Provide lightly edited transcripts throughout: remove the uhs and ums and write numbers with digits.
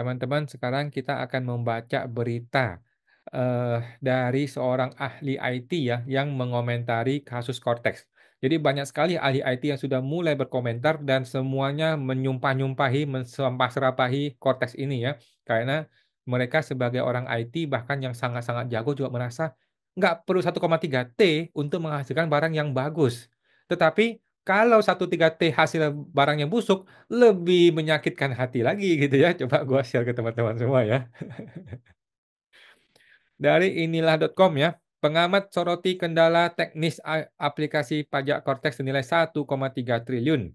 Teman-teman, sekarang kita akan membaca berita dari seorang ahli IT ya, yang mengomentari kasus Cortex. Jadi banyak sekali ahli IT yang sudah mulai berkomentar dan semuanya menyumpah-nyumpahi, mensampah-serapahi Cortex ini ya. Karena mereka sebagai orang IT bahkan yang sangat-sangat jago juga merasa nggak perlu 1,3 T untuk menghasilkan barang yang bagus. Tetapi kalau 1,3 T hasil barang yang busuk, lebih menyakitkan hati lagi gitu ya. Coba gua share ke teman-teman semua ya. Dari inilah.com ya, pengamat soroti kendala teknis aplikasi pajak Cortex senilai 1,3 triliun.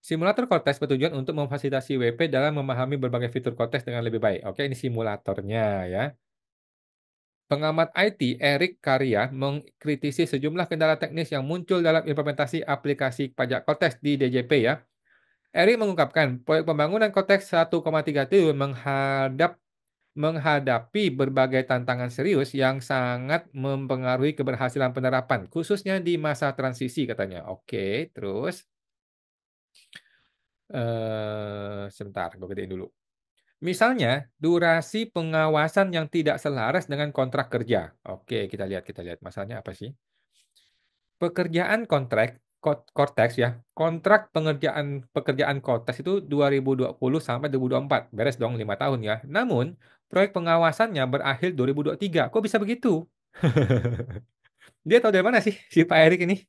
Simulator Cortex bertujuan untuk memfasilitasi WP dalam memahami berbagai fitur Cortex dengan lebih baik. Oke, ini simulatornya ya. Pengamat IT Eric Karya mengkritisi sejumlah kendala teknis yang muncul dalam implementasi aplikasi pajak Cortex di DJP ya. Eric mengungkapkan, proyek pembangunan Cortex 1,3 triliun menghadapi berbagai tantangan serius yang sangat mempengaruhi keberhasilan penerapan, khususnya di masa transisi katanya. Oke, terus sebentar, gue gedein dulu. Misalnya, durasi pengawasan yang tidak selaras dengan kontrak kerja. Oke, kita lihat masalahnya apa sih? Pekerjaan Cortex ya, kontrak pekerjaan Cortex itu 2020 sampai 2024. Beres dong 5 tahun ya. Namun, proyek pengawasannya berakhir 2023. Kok bisa begitu? Dia tahu dari mana sih si Pak Erik ini?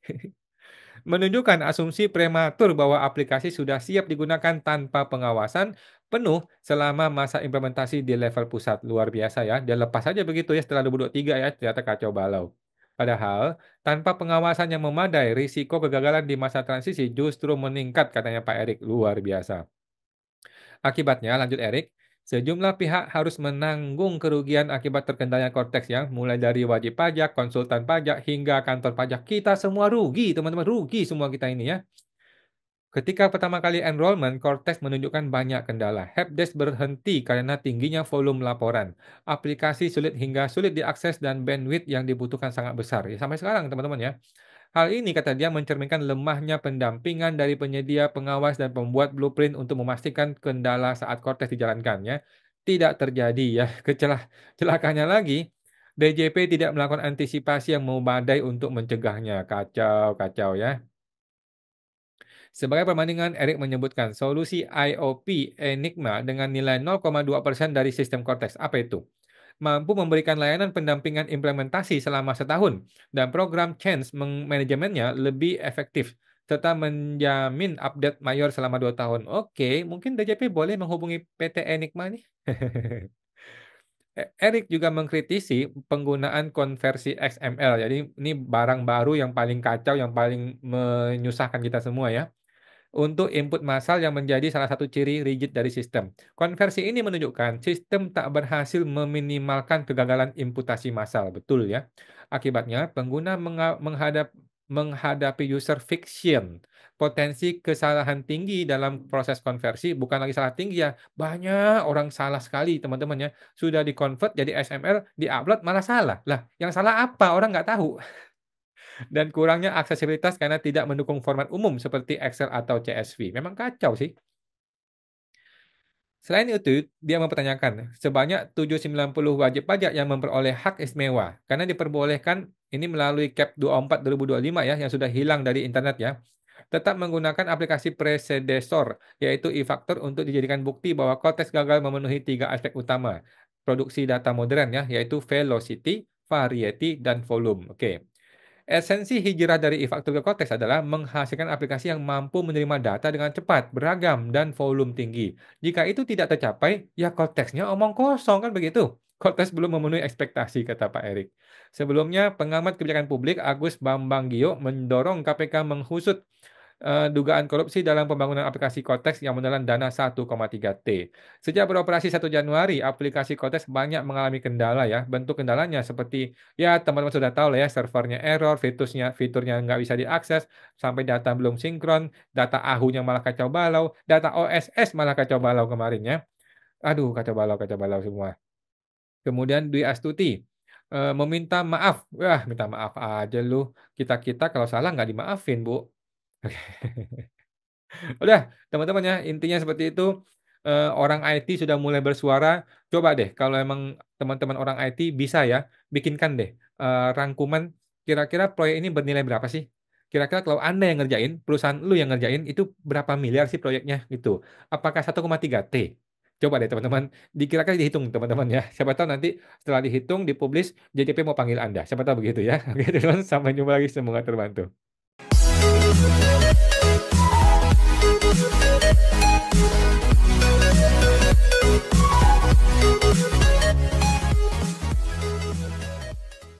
Menunjukkan asumsi prematur bahwa aplikasi sudah siap digunakan tanpa pengawasan penuh selama masa implementasi di level pusat. Luar biasa ya. Dia lepas saja begitu ya setelah 2023 ya, ternyata kacau balau. Padahal, tanpa pengawasan yang memadai, risiko kegagalan di masa transisi justru meningkat katanya Pak Erik. Luar biasa. Akibatnya, lanjut Erik, sejumlah pihak harus menanggung kerugian akibat terkendalanya Cortex ya, mulai dari wajib pajak, konsultan pajak, hingga kantor pajak. Kita semua rugi, teman-teman, rugi semua kita ini ya. Ketika pertama kali enrollment, Cortex menunjukkan banyak kendala. Helpdesk berhenti karena tingginya volume laporan. Aplikasi sulit hingga sulit diakses dan bandwidth yang dibutuhkan sangat besar. Ya, sampai sekarang, teman-teman ya. Hal ini kata dia mencerminkan lemahnya pendampingan dari penyedia, pengawas, dan pembuat blueprint untuk memastikan kendala saat Cortex dijalankannya tidak terjadi ya. Celakanya lagi, DJP tidak melakukan antisipasi yang memadai untuk mencegahnya. Kacau, kacau ya. Sebagai perbandingan, Eric menyebutkan solusi IOP Enigma dengan nilai 0,2% dari sistem Cortex. Apa itu? Mampu memberikan layanan pendampingan implementasi selama setahun, dan program change manajemennya lebih efektif, serta menjamin update mayor selama 2 tahun. Oke, mungkin DJP boleh menghubungi PT Enigma nih. Eric juga mengkritisi penggunaan konversi XML. Jadi ini barang baru yang paling kacau, yang paling menyusahkan kita semua ya untuk input massal yang menjadi salah satu ciri rigid dari sistem. Konversi ini menunjukkan sistem tak berhasil meminimalkan kegagalan imputasi massal. Betul ya. Akibatnya, pengguna menghadapi user fiction. Potensi kesalahan tinggi dalam proses konversi, bukan lagi salah tinggi ya. Banyak orang salah sekali teman-teman ya. Sudah di-convert jadi XML, di-upload malah salah. Lah, yang salah apa? Orang nggak tahu. Dan kurangnya aksesibilitas karena tidak mendukung format umum seperti Excel atau CSV. Memang kacau sih. Selain itu, dia mempertanyakan sebanyak 790 wajib pajak yang memperoleh hak istimewa karena diperbolehkan ini melalui Cap 24 2025 ya yang sudah hilang dari internet ya. Tetap menggunakan aplikasi predesor yaitu e-factor untuk dijadikan bukti bahwa Cortex gagal memenuhi 3 aspek utama. Produksi data modern ya yaitu velocity, variety, dan volume. Oke. Esensi hijrah dari e-factor ke Cortex adalah menghasilkan aplikasi yang mampu menerima data dengan cepat, beragam, dan volume tinggi. Jika itu tidak tercapai, ya Cortex-nya omong kosong kan begitu. Cortex belum memenuhi ekspektasi, kata Pak Erik. Sebelumnya, pengamat kebijakan publik Agus Bambang mendorong KPK menghusut dugaan korupsi dalam pembangunan aplikasi Cortex yang menelan dana 1,3 T. Sejak beroperasi 1 Januari, aplikasi Cortex banyak mengalami kendala ya. Bentuk kendalanya seperti ya teman-teman sudah tahu lah ya, servernya error, fiturnya nggak bisa diakses, sampai data belum sinkron, data AHU-nya malah kacau balau, data OSS malah kacau balau kemarin ya. Aduh, kacau balau semua. Kemudian Dwi Astuti meminta maaf. Wah, minta maaf aja lu. Kita-kita kalau salah nggak dimaafin, Bu. Udah, teman-teman ya, intinya seperti itu. orang IT sudah mulai bersuara, coba deh kalau emang teman-teman orang IT bisa ya, bikinkan deh, rangkuman kira-kira proyek ini bernilai berapa sih? Kira-kira kalau Anda yang ngerjain, perusahaan lu yang ngerjain, itu berapa miliar sih proyeknya gitu? Apakah 1,3 T? Coba deh teman-teman, dikira-kira dihitung teman-teman ya. Siapa tahu nanti setelah dihitung, dipublish, JTP mau panggil Anda. Siapa tahu begitu ya. Oke teman-teman, sampai jumpa lagi, semoga terbantu.